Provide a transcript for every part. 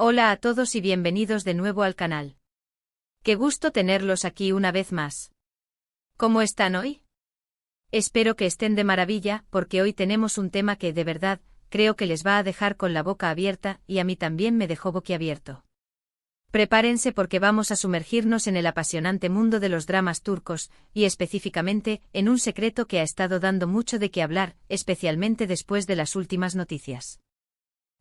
Hola a todos y bienvenidos de nuevo al canal. Qué gusto tenerlos aquí una vez más. ¿Cómo están hoy? Espero que estén de maravilla, porque hoy tenemos un tema que, de verdad, creo que les va a dejar con la boca abierta, y a mí también me dejó boquiabierto. Prepárense porque vamos a sumergirnos en el apasionante mundo de los dramas turcos, y específicamente, en un secreto que ha estado dando mucho de qué hablar, especialmente después de las últimas noticias.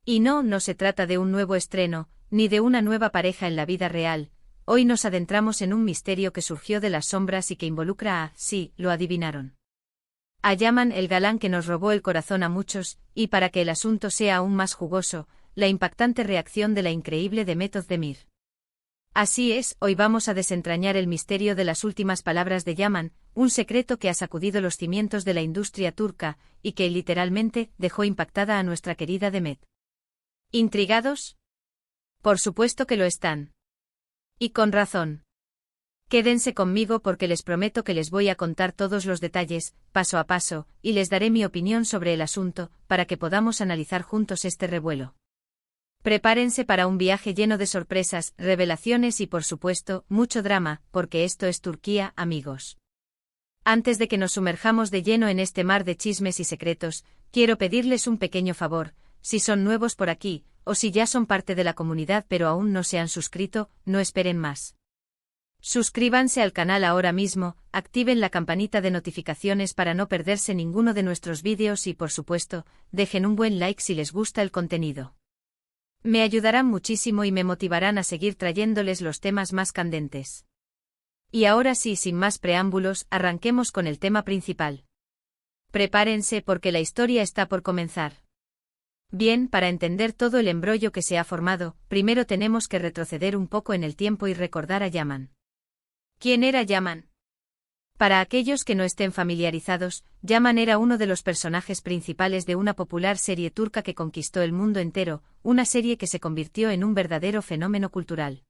Y no se trata de un nuevo estreno, ni de una nueva pareja en la vida real. Hoy nos adentramos en un misterio que surgió de las sombras y que involucra a, sí, lo adivinaron, a Yaman, el galán que nos robó el corazón a muchos, y para que el asunto sea aún más jugoso, la impactante reacción de la increíble Demet Özdemir. Así es, hoy vamos a desentrañar el misterio de las últimas palabras de Yaman, un secreto que ha sacudido los cimientos de la industria turca, y que literalmente dejó impactada a nuestra querida Demet. ¿Intrigados? Por supuesto que lo están. Y con razón. Quédense conmigo porque les prometo que les voy a contar todos los detalles, paso a paso, y les daré mi opinión sobre el asunto, para que podamos analizar juntos este revuelo. Prepárense para un viaje lleno de sorpresas, revelaciones y por supuesto, mucho drama, porque esto es Turquía, amigos. Antes de que nos sumerjamos de lleno en este mar de chismes y secretos, quiero pedirles un pequeño favor. Si son nuevos por aquí, o si ya son parte de la comunidad pero aún no se han suscrito, no esperen más. Suscríbanse al canal ahora mismo, activen la campanita de notificaciones para no perderse ninguno de nuestros vídeos y por supuesto, dejen un buen like si les gusta el contenido. Me ayudarán muchísimo y me motivarán a seguir trayéndoles los temas más candentes. Y ahora sí, sin más preámbulos, arranquemos con el tema principal. Prepárense porque la historia está por comenzar. Bien, para entender todo el embrollo que se ha formado, primero tenemos que retroceder un poco en el tiempo y recordar a Yaman. ¿Quién era Yaman? Para aquellos que no estén familiarizados, Yaman era uno de los personajes principales de una popular serie turca que conquistó el mundo entero, una serie que se convirtió en un verdadero fenómeno cultural.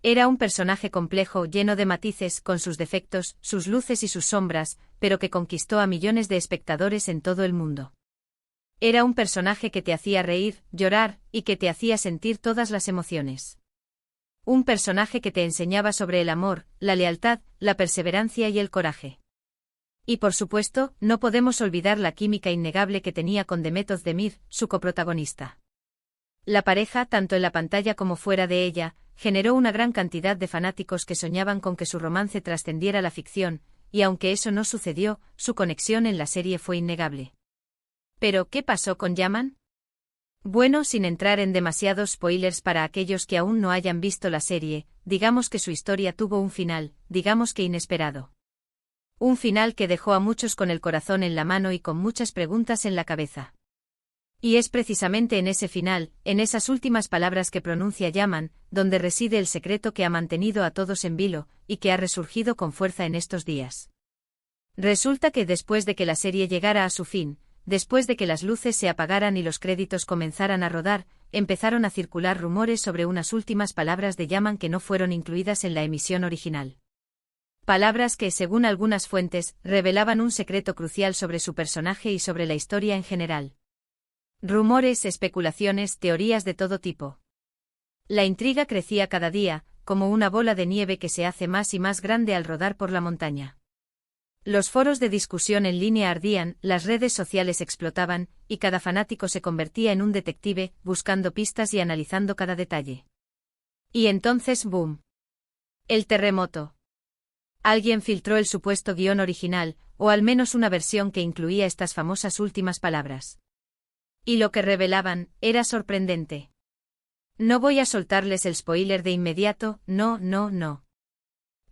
Era un personaje complejo, lleno de matices, con sus defectos, sus luces y sus sombras, pero que conquistó a millones de espectadores en todo el mundo. Era un personaje que te hacía reír, llorar, y que te hacía sentir todas las emociones. Un personaje que te enseñaba sobre el amor, la lealtad, la perseverancia y el coraje. Y por supuesto, no podemos olvidar la química innegable que tenía con Demet Özdemir, su coprotagonista. La pareja, tanto en la pantalla como fuera de ella, generó una gran cantidad de fanáticos que soñaban con que su romance trascendiera la ficción, y aunque eso no sucedió, su conexión en la serie fue innegable. ¿Pero qué pasó con Yaman? Bueno, sin entrar en demasiados spoilers para aquellos que aún no hayan visto la serie, digamos que su historia tuvo un final, digamos que inesperado. Un final que dejó a muchos con el corazón en la mano y con muchas preguntas en la cabeza. Y es precisamente en ese final, en esas últimas palabras que pronuncia Yaman, donde reside el secreto que ha mantenido a todos en vilo, y que ha resurgido con fuerza en estos días. Resulta que después de que la serie llegara a su fin, después de que las luces se apagaran y los créditos comenzaran a rodar, empezaron a circular rumores sobre unas últimas palabras de Yaman que no fueron incluidas en la emisión original. Palabras que, según algunas fuentes, revelaban un secreto crucial sobre su personaje y sobre la historia en general. Rumores, especulaciones, teorías de todo tipo. La intriga crecía cada día, como una bola de nieve que se hace más y más grande al rodar por la montaña. Los foros de discusión en línea ardían, las redes sociales explotaban, y cada fanático se convertía en un detective, buscando pistas y analizando cada detalle. Y entonces, ¡boom! El terremoto. Alguien filtró el supuesto guión original, o al menos una versión que incluía estas famosas últimas palabras. Y lo que revelaban, era sorprendente. No voy a soltarles el spoiler de inmediato, no.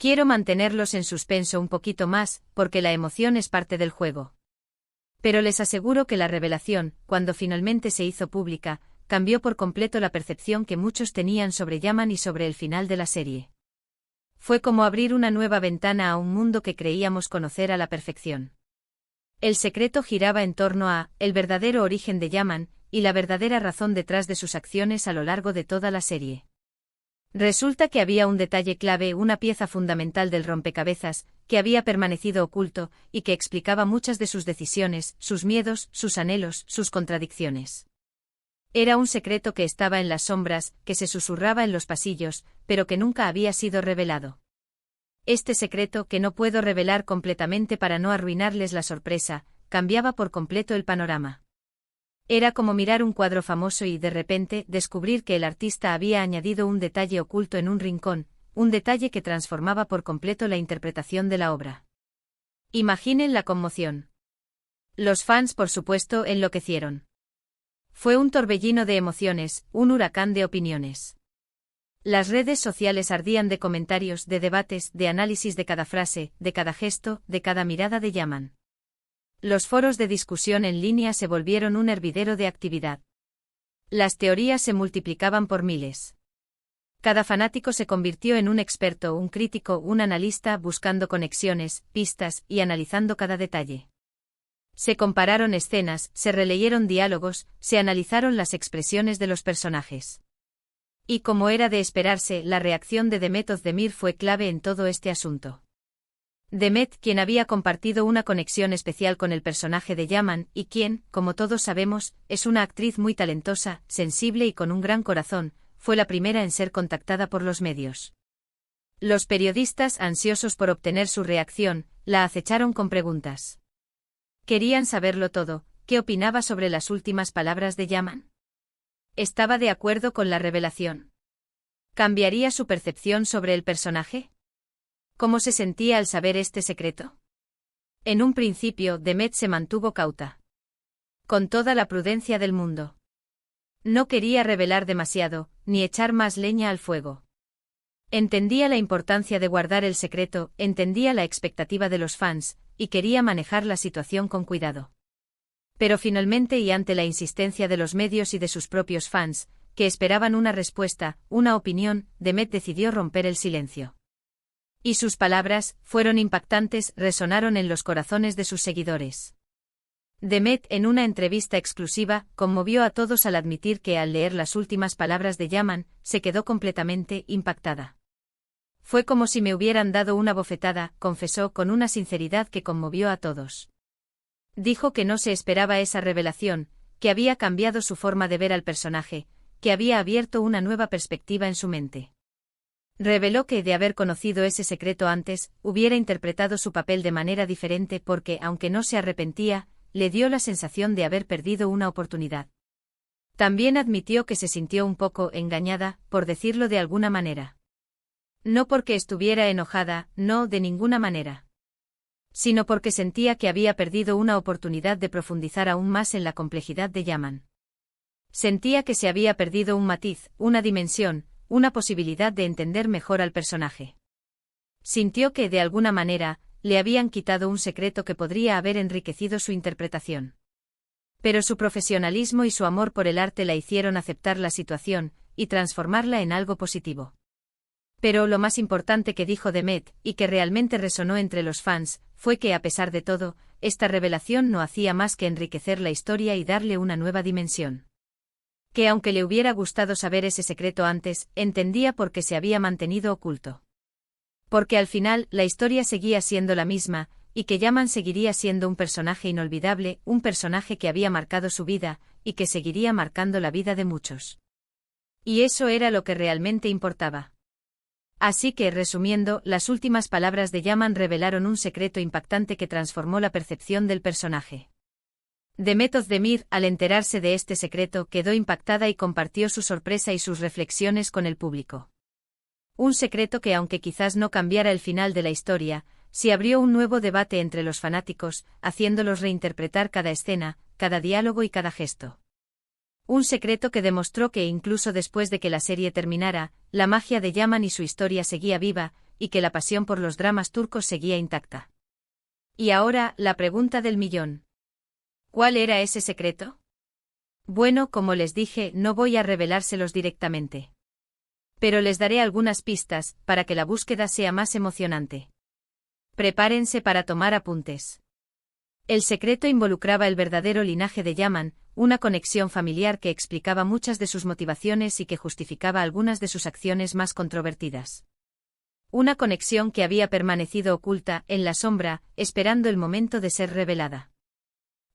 Quiero mantenerlos en suspenso un poquito más, porque la emoción es parte del juego. Pero les aseguro que la revelación, cuando finalmente se hizo pública, cambió por completo la percepción que muchos tenían sobre Yaman y sobre el final de la serie. Fue como abrir una nueva ventana a un mundo que creíamos conocer a la perfección. El secreto giraba en torno a, el verdadero origen de Yaman, y la verdadera razón detrás de sus acciones a lo largo de toda la serie. Resulta que había un detalle clave, una pieza fundamental del rompecabezas, que había permanecido oculto, y que explicaba muchas de sus decisiones, sus miedos, sus anhelos, sus contradicciones. Era un secreto que estaba en las sombras, que se susurraba en los pasillos, pero que nunca había sido revelado. Este secreto, que no puedo revelar completamente para no arruinarles la sorpresa, cambiaba por completo el panorama. Era como mirar un cuadro famoso y de repente descubrir que el artista había añadido un detalle oculto en un rincón, un detalle que transformaba por completo la interpretación de la obra. Imaginen la conmoción. Los fans, por supuesto, enloquecieron. Fue un torbellino de emociones, un huracán de opiniones. Las redes sociales ardían de comentarios, de debates, de análisis de cada frase, de cada gesto, de cada mirada de Yaman. Los foros de discusión en línea se volvieron un hervidero de actividad. Las teorías se multiplicaban por miles. Cada fanático se convirtió en un experto, un crítico, un analista, buscando conexiones, pistas y analizando cada detalle. Se compararon escenas, se releyeron diálogos, se analizaron las expresiones de los personajes. Y como era de esperarse, la reacción de Demet Özdemir fue clave en todo este asunto. Demet, quien había compartido una conexión especial con el personaje de Yaman, y quien, como todos sabemos, es una actriz muy talentosa, sensible y con un gran corazón, fue la primera en ser contactada por los medios. Los periodistas, ansiosos por obtener su reacción, la acecharon con preguntas. Querían saberlo todo. ¿Qué opinaba sobre las últimas palabras de Yaman? ¿Estaba de acuerdo con la revelación? ¿Cambiaría su percepción sobre el personaje? ¿Cómo se sentía al saber este secreto? En un principio, Demet se mantuvo cauta. Con toda la prudencia del mundo. No quería revelar demasiado, ni echar más leña al fuego. Entendía la importancia de guardar el secreto, entendía la expectativa de los fans, y quería manejar la situación con cuidado. Pero finalmente, y ante la insistencia de los medios y de sus propios fans, que esperaban una respuesta, una opinión, Demet decidió romper el silencio. Y sus palabras fueron impactantes, resonaron en los corazones de sus seguidores. Demet, en una entrevista exclusiva, conmovió a todos al admitir que al leer las últimas palabras de Yaman, se quedó completamente impactada. Fue como si me hubieran dado una bofetada, confesó con una sinceridad que conmovió a todos. Dijo que no se esperaba esa revelación, que había cambiado su forma de ver al personaje, que había abierto una nueva perspectiva en su mente. Reveló que, de haber conocido ese secreto antes, hubiera interpretado su papel de manera diferente porque, aunque no se arrepentía, le dio la sensación de haber perdido una oportunidad. También admitió que se sintió un poco engañada, por decirlo de alguna manera. No porque estuviera enojada, no, de ninguna manera. Sino porque sentía que había perdido una oportunidad de profundizar aún más en la complejidad de Yaman. Sentía que se había perdido un matiz, una dimensión, una posibilidad de entender mejor al personaje. Sintió que, de alguna manera, le habían quitado un secreto que podría haber enriquecido su interpretación. Pero su profesionalismo y su amor por el arte la hicieron aceptar la situación, y transformarla en algo positivo. Pero lo más importante que dijo Demet, y que realmente resonó entre los fans, fue que, a pesar de todo, esta revelación no hacía más que enriquecer la historia y darle una nueva dimensión. Que aunque le hubiera gustado saber ese secreto antes, entendía por qué se había mantenido oculto. Porque al final, la historia seguía siendo la misma, y que Yaman seguiría siendo un personaje inolvidable, un personaje que había marcado su vida, y que seguiría marcando la vida de muchos. Y eso era lo que realmente importaba. Así que, resumiendo, las últimas palabras de Yaman revelaron un secreto impactante que transformó la percepción del personaje. Demet Özdemir, al enterarse de este secreto, quedó impactada y compartió su sorpresa y sus reflexiones con el público. Un secreto que, aunque quizás no cambiara el final de la historia, sí abrió un nuevo debate entre los fanáticos, haciéndolos reinterpretar cada escena, cada diálogo y cada gesto. Un secreto que demostró que incluso después de que la serie terminara, la magia de Yaman y su historia seguía viva, y que la pasión por los dramas turcos seguía intacta. Y ahora, la pregunta del millón. ¿Cuál era ese secreto? Bueno, como les dije, no voy a revelárselos directamente. Pero les daré algunas pistas, para que la búsqueda sea más emocionante. Prepárense para tomar apuntes. El secreto involucraba el verdadero linaje de Yaman, una conexión familiar que explicaba muchas de sus motivaciones y que justificaba algunas de sus acciones más controvertidas. Una conexión que había permanecido oculta, en la sombra, esperando el momento de ser revelada.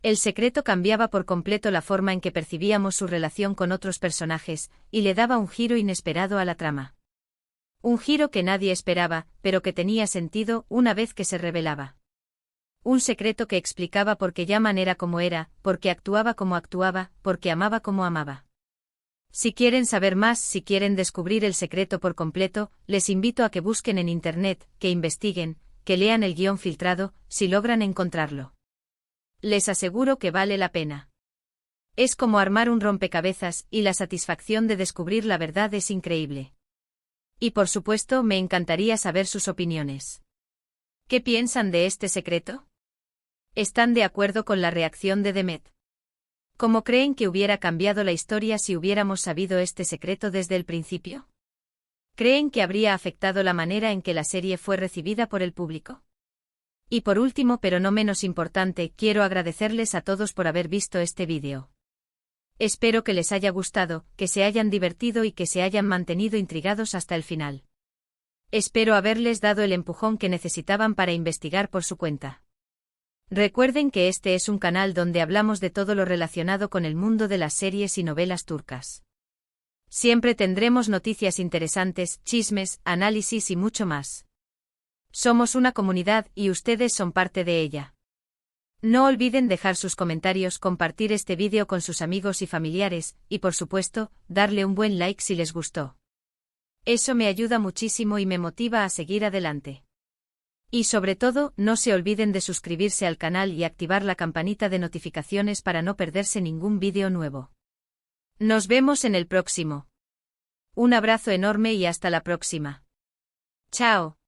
El secreto cambiaba por completo la forma en que percibíamos su relación con otros personajes, y le daba un giro inesperado a la trama. Un giro que nadie esperaba, pero que tenía sentido una vez que se revelaba. Un secreto que explicaba por qué Yaman era como era, por qué actuaba como actuaba, por qué amaba como amaba. Si quieren saber más, si quieren descubrir el secreto por completo, les invito a que busquen en Internet, que investiguen, que lean el guión filtrado, si logran encontrarlo. Les aseguro que vale la pena. Es como armar un rompecabezas, y la satisfacción de descubrir la verdad es increíble. Y por supuesto, me encantaría saber sus opiniones. ¿Qué piensan de este secreto? ¿Están de acuerdo con la reacción de Demet? ¿Cómo creen que hubiera cambiado la historia si hubiéramos sabido este secreto desde el principio? ¿Creen que habría afectado la manera en que la serie fue recibida por el público? Y por último, pero no menos importante, quiero agradecerles a todos por haber visto este vídeo. Espero que les haya gustado, que se hayan divertido y que se hayan mantenido intrigados hasta el final. Espero haberles dado el empujón que necesitaban para investigar por su cuenta. Recuerden que este es un canal donde hablamos de todo lo relacionado con el mundo de las series y novelas turcas. Siempre tendremos noticias interesantes, chismes, análisis y mucho más. Somos una comunidad y ustedes son parte de ella. No olviden dejar sus comentarios, compartir este vídeo con sus amigos y familiares, y por supuesto, darle un buen like si les gustó. Eso me ayuda muchísimo y me motiva a seguir adelante. Y sobre todo, no se olviden de suscribirse al canal y activar la campanita de notificaciones para no perderse ningún vídeo nuevo. Nos vemos en el próximo. Un abrazo enorme y hasta la próxima. Chao.